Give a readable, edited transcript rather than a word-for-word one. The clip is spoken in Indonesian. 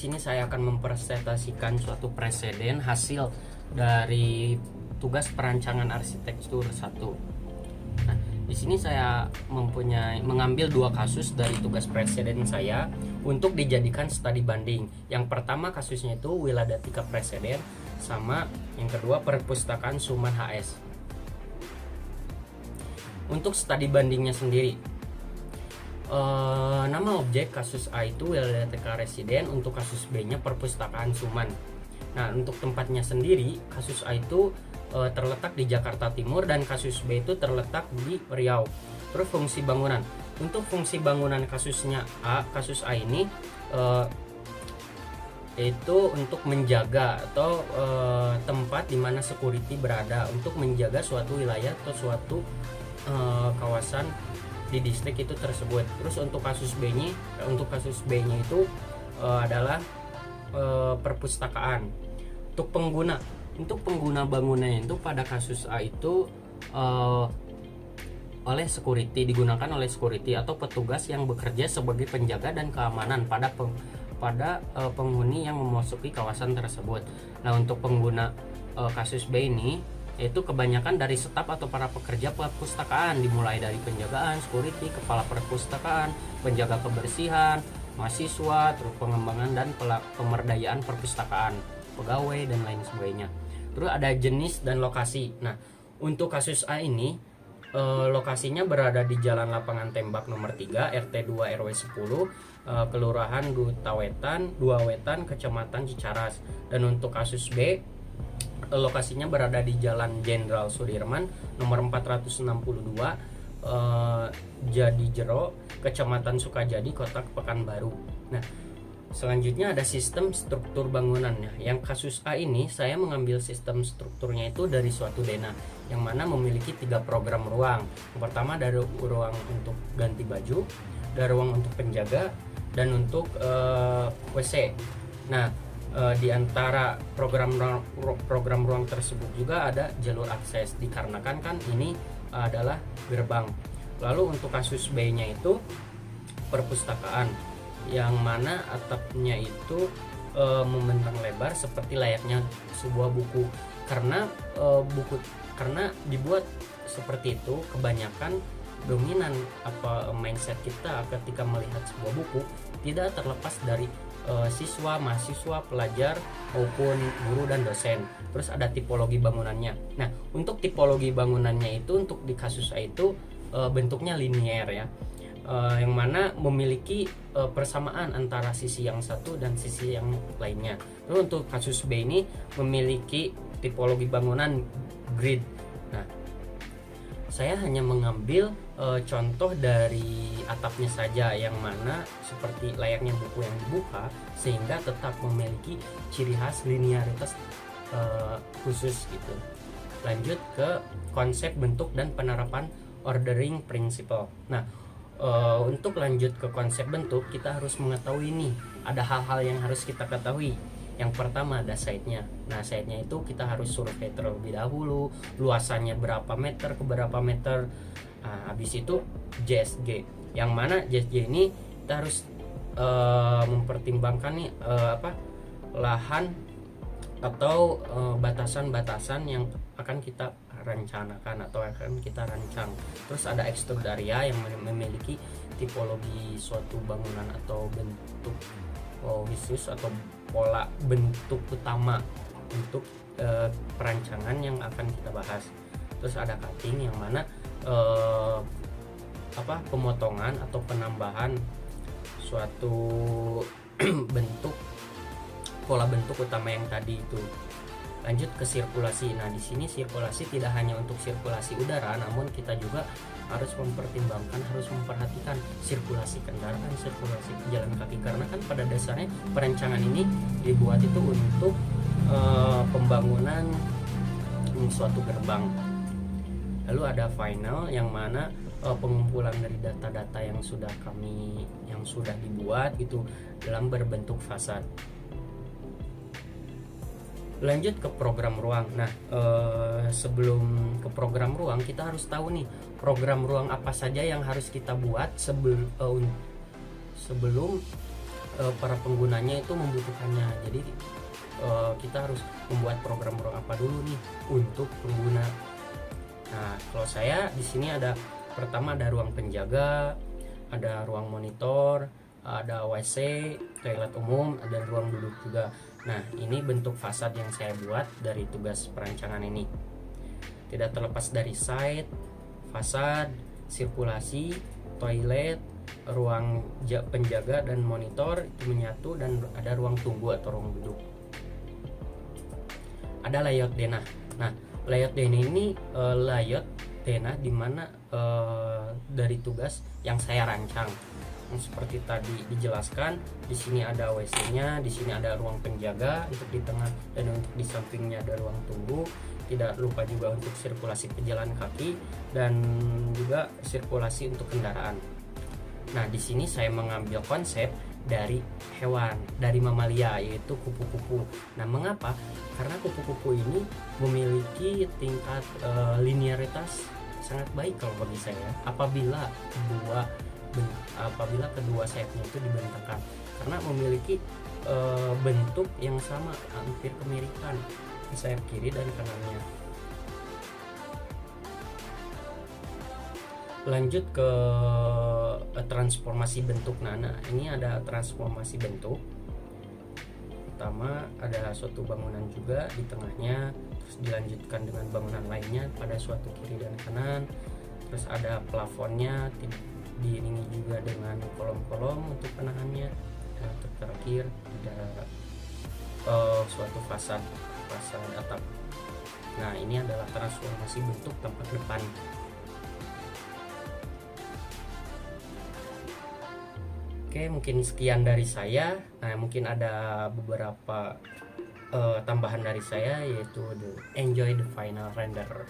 sini saya akan mempresentasikan suatu preseden hasil dari tugas perancangan arsitektur 1. Nah, di sini saya mengambil 2 kasus dari tugas preseden saya untuk dijadikan studi banding. Yang pertama kasusnya itu Wiladatika Preseden, sama yang kedua Perpustakaan Suman HS. Untuk studi bandingnya sendiri, nama objek kasus A itu Wiladatika Residen, untuk kasus B nya Perpustakaan Suman. Nah, untuk tempatnya sendiri, kasus A itu terletak di Jakarta Timur dan kasus B itu terletak di Riau. Terus fungsi bangunan, untuk fungsi bangunan kasus A ini itu untuk menjaga atau tempat di mana security berada, untuk menjaga suatu wilayah atau suatu kawasan di distrik itu tersebut. Terus untuk kasus B-nya, itu adalah perpustakaan. Untuk pengguna bangunannya itu pada kasus A itu digunakan oleh security atau petugas yang bekerja sebagai penjaga dan keamanan pada penghuni yang memasuki kawasan tersebut. Nah, untuk pengguna kasus B ini itu kebanyakan dari staf atau para pekerja perpustakaan, dimulai dari penjagaan, security, kepala perpustakaan, penjaga kebersihan, mahasiswa, terus pengembangan dan pemberdayaan perpustakaan, pegawai dan lain sebagainya. Terus ada jenis dan lokasi. Nah, untuk kasus A ini lokasinya berada di Jalan Lapangan Tembak nomor 3 RT 2 RW 10 Kelurahan Dua Wetan Kecamatan Cicaras. Dan untuk kasus B lokasinya berada di Jalan Jenderal Sudirman nomor 462 Jadi Jero Kecamatan Sukajadi Kota Pekanbaru. Nah, selanjutnya ada sistem struktur bangunannya. Yang kasus A ini saya mengambil sistem strukturnya itu dari suatu dena yang mana memiliki 3 program ruang. Yang pertama dari ruang untuk ganti baju, dari ruang untuk penjaga, dan untuk WC. Nah, di antara program ruang tersebut juga ada jalur akses, dikarenakan kan ini adalah gerbang. Lalu untuk kasus B-nya itu perpustakaan, yang mana atapnya itu membentang lebar seperti layaknya sebuah buku. Karena dibuat seperti itu, kebanyakan dominan mindset kita ketika melihat sebuah buku tidak terlepas dari siswa, mahasiswa, pelajar maupun guru dan dosen. Terus ada tipologi bangunannya. Nah, untuk tipologi bangunannya itu untuk di kasus A itu bentuknya linier ya, yang mana memiliki persamaan antara sisi yang satu dan sisi yang lainnya. Lalu untuk kasus B ini memiliki tipologi bangunan grid. Nah, saya hanya mengambil contoh dari atapnya saja, yang mana seperti layaknya buku yang dibuka, sehingga tetap memiliki ciri khas linearitas khusus gitu. Lanjut ke konsep bentuk dan penerapan ordering principle. Nah, untuk lanjut ke konsep bentuk, kita harus mengetahui nih, ada hal-hal yang harus kita ketahui. Yang pertama ada site-nya. Nah, site-nya itu kita harus survei terlebih dahulu, luasannya berapa meter ke berapa meter. Nah, habis itu JSG, yang mana JSG ini kita harus mempertimbangkan nih lahan atau batasan-batasan yang akan kita rencanakan atau akan kita rancang. Terus ada ekstrudaria yang memiliki tipologi suatu bangunan atau bentuk khusus atau pola bentuk utama untuk perancangan yang akan kita bahas. Terus ada cutting, yang mana pemotongan atau penambahan suatu bentuk pola bentuk utama yang tadi itu. Lanjut ke sirkulasi. Nah, di sini sirkulasi tidak hanya untuk sirkulasi udara, namun kita juga harus memperhatikan sirkulasi kendaraan, sirkulasi pejalan kaki, karena kan pada dasarnya perancangan ini dibuat itu untuk pembangunan suatu gerbang. Lalu ada final, yang mana pengumpulan dari data-data yang sudah dibuat itu dalam berbentuk fasad. Lanjut ke program ruang. Nah, sebelum ke program ruang, kita harus tahu nih program ruang apa saja yang harus kita buat sebelum para penggunanya itu membutuhkannya. Jadi kita harus membuat program-program apa dulu nih untuk pengguna. Nah, kalau saya di sini ada, pertama ada ruang penjaga, ada ruang monitor, ada WC, toilet umum, ada ruang duduk juga. Nah, ini bentuk fasad yang saya buat dari tugas perancangan ini. Tidak terlepas dari site, fasad, sirkulasi, toilet, ruang penjaga dan monitor itu menyatu, dan ada ruang tunggu atau ruang duduk. Ada layout denah. Nah, layout denah ini layout denah dimana dari tugas yang saya rancang. Seperti tadi dijelaskan, di sini ada WC-nya, di sini ada ruang penjaga untuk di tengah, dan untuk di sampingnya ada ruang tunggu. Tidak lupa juga untuk sirkulasi pejalan kaki dan juga sirkulasi untuk kendaraan. Nah, di sini saya mengambil konsep dari hewan, dari mamalia, yaitu kupu-kupu. Nah, mengapa? Karena kupu-kupu ini memiliki tingkat linearitas sangat baik kalau bagi saya apabila kedua sayapnya itu dibentangkan, karena memiliki bentuk yang sama, hampir kemiripan sayap kiri dan kanannya. Lanjut ke transformasi bentuk. Nah, ini ada transformasi bentuk. Pertama ada suatu bangunan juga di tengahnya, terus dilanjutkan dengan bangunan lainnya pada suatu kiri dan kanan, terus ada plafonnya diiringi juga dengan kolom-kolom untuk penahannya. Dan terakhir ada suatu fasad atap. Nah, ini adalah transformasi bentuk tampak depan. Oke, mungkin sekian dari saya. Nah, mungkin ada beberapa tambahan dari saya, yaitu enjoy the final render.